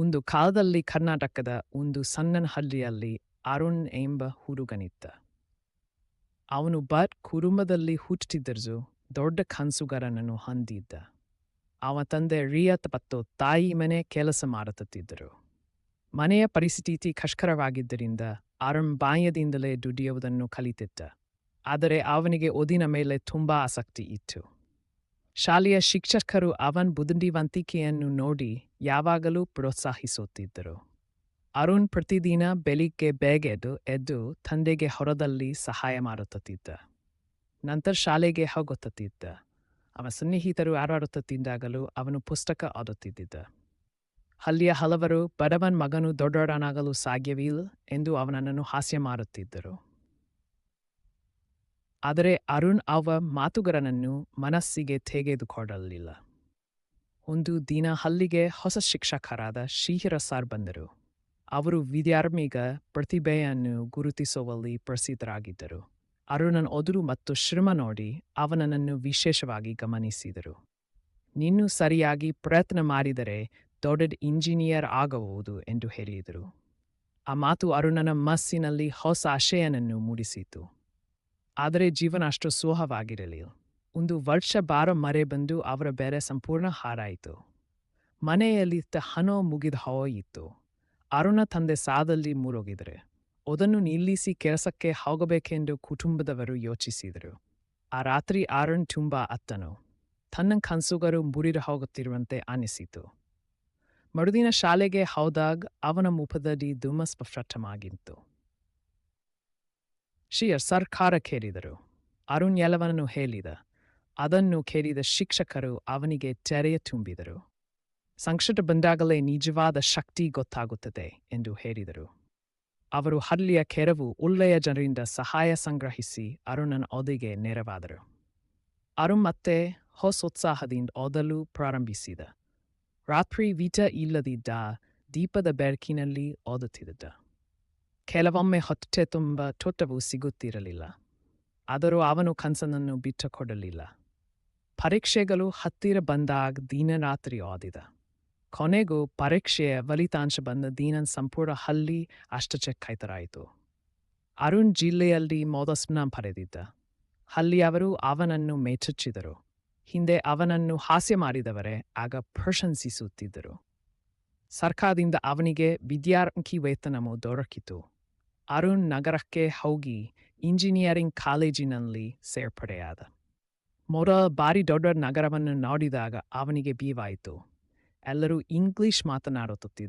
ಒಂದು ಕಾಲದಲ್ಲಿ ಕರ್ನಾಟಕದ ಒಂದು ಸಣ್ಣ ಹಳ್ಳಿಯಲ್ಲಿ ಅರುಣ್ ಎಂಬ ಹುಡುಗನಿದ್ದ. ಅವನು ಕುಟುಂಬದಲ್ಲಿ ಹುಟ್ಟಿದ್ದರೂ ದೊಡ್ಡ ಕನಸುಗಾರನನ್ನು ಹೊಂದಿದ್ದ. ಅವನ ತಂದೆ ರಿಯತ್ ಮತ್ತು ತಾಯಿ ಮನೆ ಕೆಲಸ ಮಾಡುತ್ತಿದ್ದರು. ಮನೆಯ ಪರಿಸ್ಥಿತಿ ಕಷ್ಟಕರವಾಗಿದ್ದರಿಂದ ಅರುಣ್ ಬಾಲ್ಯದಿಂದಲೇ ದುಡಿಯುವುದನ್ನು ಕಲಿತಿದ್ದ. ಆದರೆ ಅವನಿಗೆ ಓದಿನ ಮೇಲೆ ತುಂಬಾ ಆಸಕ್ತಿ ಇತ್ತು. ಶಾಲೆಯ ಶಿಕ್ಷಕರು ಅವನ ಬುದ್ಧಿವಂತಿಕೆಯನ್ನು ನೋಡಿ ಯಾವಾಗಲೂ ಪ್ರೋತ್ಸಾಹಿಸುತ್ತಿದ್ದರು. ಅರುಣ್ ಪ್ರತಿದಿನ ಬೆಳಿಗ್ಗೆ ಬೇಗ ಎದ್ದು ತಂದೆಗೆ ಹೊರದಲ್ಲಿ ಸಹಾಯ ಮಾಡುತ್ತಿದ್ದ. ನಂತರ ಶಾಲೆಗೆ ಹೋಗುತ್ತಿದ್ದ. ಅವನ ಸ್ನೇಹಿತರು ಆಡುತ್ತಿದ್ದಾಗಲೂ ಅವನು ಪುಸ್ತಕ ಓದುತ್ತಿದ್ದ. ಹಳ್ಳಿಯ ಹಲವರು ಬಡವನ ಮಗನು ದೊಡ್ಡವನಾಗಲು ಸಾಧ್ಯವಿಲ್ಲ ಎಂದು ಅವನನ್ನು ಹಾಸ್ಯ ಮಾಡುತ್ತಿದ್ದರು. ಆದರೆ ಅರುಣ್ ಅವರ ಮಾತುಗಳನ್ನು ಮನಸ್ಸಿಗೆ ತೆಗೆದುಕೊಳ್ಳಲಿಲ್ಲ. ಒಂದು ದಿನ ಹಳ್ಳಿಗೆ ಹೊಸ ಶಿಕ್ಷಕರಾದ ಶ್ರೀಹರ ಸರ್ ಬಂದರು. ಅವರು ವಿದ್ಯಾರ್ಥಿಗ ಪ್ರತಿಭೆಯನ್ನು ಗುರುತಿಸುವಲ್ಲಿ ಪ್ರಸಿದ್ಧರಾಗಿದ್ದರು. ಅರುಣನ ಓದು ಮತ್ತು ಶ್ರಮ ನೋಡಿ ಅವನನ್ನು ವಿಶೇಷವಾಗಿ ಗಮನಿಸಿದರು. ನೀನು ಸರಿಯಾಗಿ ಪ್ರಯತ್ನ ಮಾಡಿದರೆ ದೊಡ್ಡ ಇಂಜಿನಿಯರ್ ಆಗಬಹುದು ಎಂದು ಹೇಳಿದರು. ಆ ಮಾತು ಅರುಣನ ಮನಸ್ಸಿನಲ್ಲಿ ಹೊಸ ಆಶಯವನ್ನು ಮೂಡಿಸಿತು. ಆದರೆ ಜೀವನ ಅಷ್ಟು ಸುಲಭವಾಗಿರಲಿಲ್ಲ. ಒಂದು ವರ್ಷ ಮಳೆ ಬಂದು ಅವರ ಬೆಳೆ ಸಂಪೂರ್ಣ ಹಾಳಾಯಿತು. ಮನೆಯಲ್ಲಿದ್ದ ಹಣ ಮುಗಿದು ಹೋಯಿತು. ಅರುಣ ತಂದೆ ಸಾಲದಲ್ಲಿ ಮುಳುಗಿದರೆ ಅದನ್ನು ನಿಲ್ಲಿಸಿ ಕೆಲಸಕ್ಕೆ ಹೋಗಬೇಕೆಂದು ಕುಟುಂಬದವರು ಯೋಚಿಸಿದರು. ಆ ರಾತ್ರಿ ಅರುಣ್ ತುಂಬಾ ಅತ್ತನು. ತನ್ನ ಕನಸುಗಳು ಮುರಿದು ಹೋಗುತ್ತಿರುವಂತೆ ಅನಿಸಿತು. ಮರುದಿನ ಶಾಲೆಗೆ ಹೋದಾಗ ಅವನ ಮುಖದಲ್ಲಿ ದುಮ್ಮಸ್ಪಷ್ಟವಾಗಿತ್ತು. ಶ್ರೀಯರ್ ಸರ್ಕಾರ ಕೇಳಿದರು. ಅರುಣ್ ಎಲ್ಲವನ್ನೂ ಹೇಳಿದ. ಅದನ್ನು ಕೇಳಿದ ಶಿಕ್ಷಕರು ಅವನಿಗೆ ಧೈರ್ಯ ತುಂಬಿದರು. ಸಂಕಟ ಬಂದಾಗಲೇ ನಿಜವಾದ ಶಕ್ತಿ ಗೊತ್ತಾಗುತ್ತದೆ ಎಂದು ಹೇಳಿದರು. ಅವರು ಹಳ್ಳಿಯ ಕೆಲವು ಒಳ್ಳೆಯ ಜನರಿಂದ ಸಹಾಯ ಸಂಗ್ರಹಿಸಿ ಅರುಣನ ಓದಿಗೆ ನೆರವಾದರು. ಅರುಣ್ ಮತ್ತೆ ಹೊಸ ಉತ್ಸಾಹದಿಂದ ಓದಲು ಪ್ರಾರಂಭಿಸಿದ. ರಾತ್ರಿ ಇಲ್ಲದಿದ್ದ ದೀಪದ ಬೆಳಕಿನಲ್ಲಿ ಓದುತ್ತಿದ್ದ. ಕೆಲವೊಮ್ಮೆ ಹೊಟ್ಟೆ ತುಂಬ ತೊಟ್ಟವು ಸಿಗುತ್ತಿರಲಿಲ್ಲ. ಆದರೂ ಅವನು ಕನಸನ್ನು ಬಿಟ್ಟುಕೊಡಲಿಲ್ಲ. ಪರೀಕ್ಷೆಗಳು ಹತ್ತಿರ ಬಂದಾಗ ದಿನರಾತ್ರಿ ಓದಿದ. ಕೊನೆಗೂ ಪರೀಕ್ಷೆಯ ಫಲಿತಾಂಶ ಬಂದ ದಿನ ಸಂಪೂರ್ಣ ಹಳ್ಳಿ ಆಶ್ಚರ್ಯಚಕಿತರಾಯಿತು. ಅರುಣ್ ಜಿಲ್ಲೆಯಲ್ಲಿ ಮೊದಲ ಸ್ಥಾನ ಪಡೆದಿದ್ದ. ಹಳ್ಳಿಯವರು ಅವನನ್ನು ಮೆಚ್ಚುತ್ತಿದ್ದರು. ಹಿಂದೆ ಅವನನ್ನು ಹಾಸ್ಯ ಮಾಡಿದವರೇ ಆಗ ಪ್ರಶಂಸಿಸುತ್ತಿದ್ದರು. ಸರ್ಕಾರದಿಂದ ಅವನಿಗೆ ವಿದ್ಯಾರ್ಥಿ ವೇತನವೂ ದೊರಕಿತು. ಅರುಣ್ ನಗರಕ್ಕೆ ಹೋಗಿ ಇಂಜಿನಿಯರಿಂಗ್ ಕಾಲೇಜಿನಲ್ಲಿ ಸೇರ್ಪಡೆಯಾದ. ಮೊದಲ ಬಾರಿ ದೊಡ್ಡ ನಗರವನ್ನು ನೋಡಿದಾಗ ಅವನಿಗೆ ಭಯವಾಯಿತು. ಎಲ್ಲರೂ ಇಂಗ್ಲಿಷ್ ಮಾತನಾಡುತ್ತಿದ್ದರು.